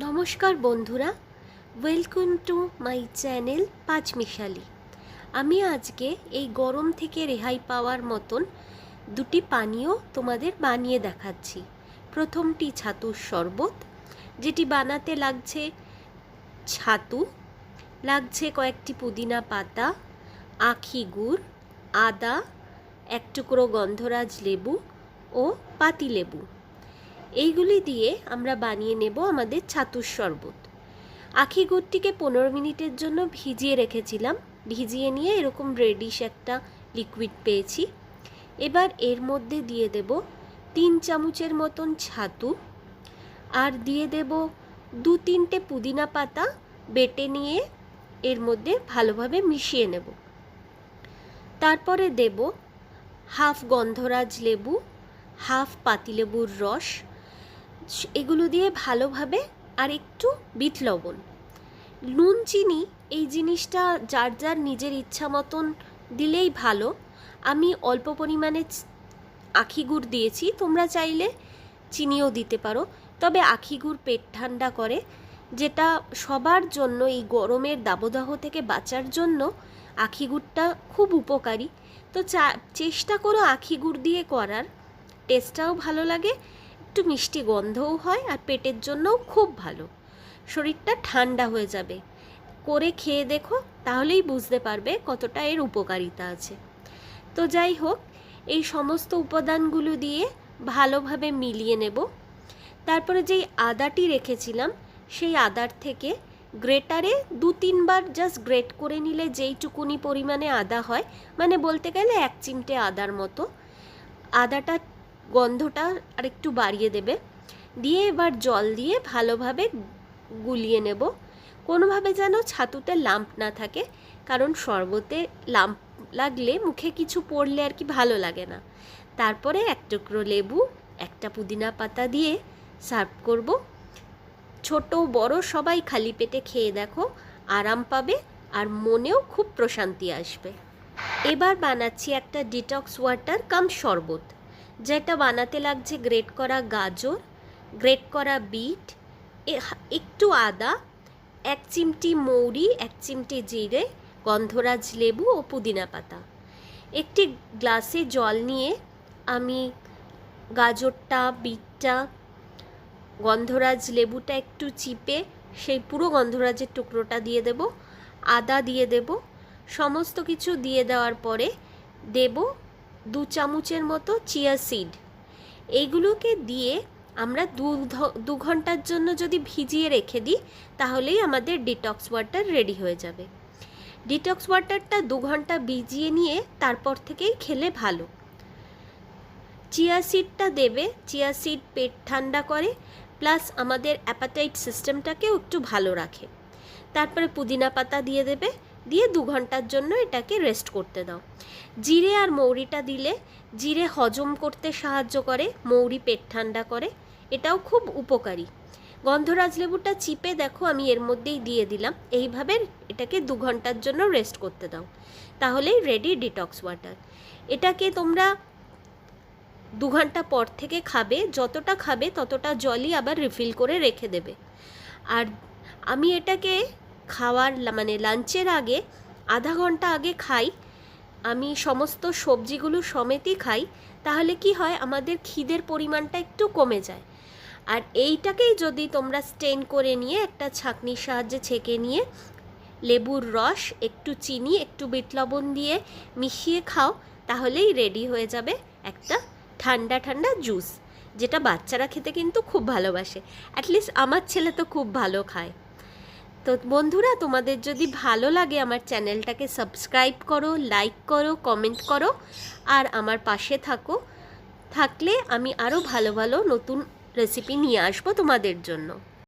নমস্কার বন্ধুরা, welcome to my channel পাঁচমিশালি। আমি আজকে এই গরম থেকে রেহাই পাওয়ার মতন দুটি পানীয় তোমাদের বানিয়ে দেখাচ্ছি। প্রথমটি ছাতুর শরবত, যেটি বানাতে লাগছে ছাতু, লাগছে কয়েকটি পুদিনা পাতা, আখি গুড়, আদা, এক টুকরো গন্ধরাজ লেবু ও পাতিলেবু। এইগুলি দিয়ে আমরা বানিয়ে নেব আমাদের ছাতুর শরবত। আখি গুড়টিকে 15 মিনিটের জন্য ভিজিয়ে রেখেছিলাম। ভিজিয়ে নিয়ে এরকম রেডিশ একটা লিকুইড পেয়েছি। এবার এর মধ্যে দিয়ে দেব 3 চামচের মতন ছাতু, আর দিয়ে দেব 2-3টে পুদিনা পাতা বেটে নিয়ে এর মধ্যে ভালোভাবে মিশিয়ে নেব। তারপরে দেব হাফ গন্ধরাজ লেবু, হাফ পাতিলেবুর রস, এগুলো দিয়ে ভালোভাবে, আর একটু বিট লবণ। নুন চিনি এই জিনিসটা যার যার নিজের ইচ্ছা মতন দিলেই ভালো। আমি অল্প পরিমাণে আখি গুড় দিয়েছি, তোমরা চাইলে চিনিও দিতে পারো। তবে আখি গুড় পেট ঠান্ডা করে, যেটা সবার জন্য এই গরমের দাবদাহ থেকে বাঁচার জন্য আখি গুড়টা খুব উপকারী। তো চেষ্টা করো আখি গুড় দিয়ে করার, টেস্টটাও ভালো লাগে, একটু মিষ্টি গন্ধও হয়, আর পেটের জন্যও খুব ভালো। শরীরটা ঠান্ডা হয়ে যাবে। করে খেয়ে দেখো, তাহলেই বুঝতে পারবে কতটা এর উপকারিতা আছে। তো যাই হোক, এই সমস্ত উপাদানগুলো দিয়ে ভালোভাবে মিলিয়ে নেব। তারপরে যেই আদাটি রেখেছিলাম, সেই আদার থেকে গ্রেটারে 2-3 বার জাস্ট গ্রেট করে নিলে যেইটুকুনি পরিমাণে আদা হয়, মানে বলতে গেলে 1 চিমটে আদার মতো, আদাটা গন্ধটা আর একটু বাড়িয়ে দেবে। দিয়ে এবার জল দিয়ে ভালোভাবে গুলিয়ে নেব, কোনোভাবে যেন ছাতুতে লাম্প না থাকে, কারণ শরবতে লাম্প লাগলে মুখে কিছু পড়লে আর কি ভালো লাগে না। তারপরে এক টুকরো লেবু, একটা পুদিনা পাতা দিয়ে সার্ভ করব। ছোট বড় সবাই খালি পেটে খেয়ে দেখো, আরাম পাবে আর মনেও খুব প্রশান্তি আসবে। এবার বানাচ্ছি একটা ডিটক্স ওয়াটার কাম শরবত, যেটা বানাতে লাগছে গ্রেট করা গাজর, গ্রেট করা বিট, একটু আদা, 1 চিমটি মৌরি, 1 চিমটি জিরে, গন্ধরাজ লেবু ও পুদিনা পাতা। একটি গ্লাসে জল নিয়ে আমি গাজরটা, বিটটা, গন্ধরাজ লেবুটা একটু চিপে সেই পুরো গন্ধরাজের টুকরোটা দিয়ে দেব, আদা দিয়ে দেব। সমস্ত কিছু দিয়ে দেওয়ার পরে দেব 2 চামচের মতো চিয়া সিড। এইগুলোকে দিয়ে আমরা 2 ঘন্টার জন্য যদি ভিজিয়ে রেখে দিই, তাহলেই আমাদের ডিটক্স ওয়াটার রেডি হয়ে যাবে। ডিটক্স ওয়াটারটা 2 ঘন্টা ভিজিয়ে নিয়ে তারপর থেকেই খেলে ভালো। চিয়া সিডটা দেবে, চিয়া সিড পেট ঠান্ডা করে, প্লাস আমাদের অ্যাপাটাইট সিস্টেমটাকেও একটু ভালো রাখে। তারপরে পুদিনা পাতা দিয়ে দেবে, দিয়ে 2 ঘন্টার জন্য এটাকে রেস্ট করতে দাও। জিরে আর মৌরিটা দিলে জিরে হজম করতে সাহায্য করে, মৌরি পেট ঠান্ডা করে, এটাও খুব উপকারী। গন্ধরাজ লেবুটা চিপে দেখো আমি এর মধ্যেই দিয়ে দিলাম। এইভাবে এটাকে 2 ঘন্টার জন্য রেস্ট করতে দাও, তাহলেই রেডি ডিটক্স ওয়াটার। এটাকে তোমরা 2 ঘন্টা পর থেকে খাবে, যতটা খাবে ততটা জলই আবার রিফিল করে রেখে দেবে। আর আমি এটাকে খাওয়ার মানে লাঞ্চের আগে আধা ঘন্টা আগে খাই। আমি সমস্ত সবজিগুলো সমেতই খাই, তাহলে কি হয়, আমাদের খিদের পরিমাণটা একটু কমে যায়। আর এইটাকেই যদি তোমরা স্টেন করে নিয়ে একটা ছাঁকনির সাহায্যে ছেঁকে নিয়ে লেবুর রস, একটু চিনি, একটু বিট লবণ দিয়ে মিশিয়ে খাও, তাহলেই রেডি হয়ে যাবে একটা ঠান্ডা ঠান্ডা জুস, যেটা বাচ্চারা খেতে কিন্তু খুব ভালোবাসে। অ্যাটলিস্ট আমার ছেলে তো খুব ভালো খায়। তো বন্ধুরা, তোমাদের যদি ভালো লাগে আমার চ্যানেলটাকে সাবস্ক্রাইব করো, লাইক করো, কমেন্ট করো, আর আমার পাশে থাকলে আমি আরও ভালো ভালো নতুন রেসিপি নিয়ে আসবো তোমাদের জন্য।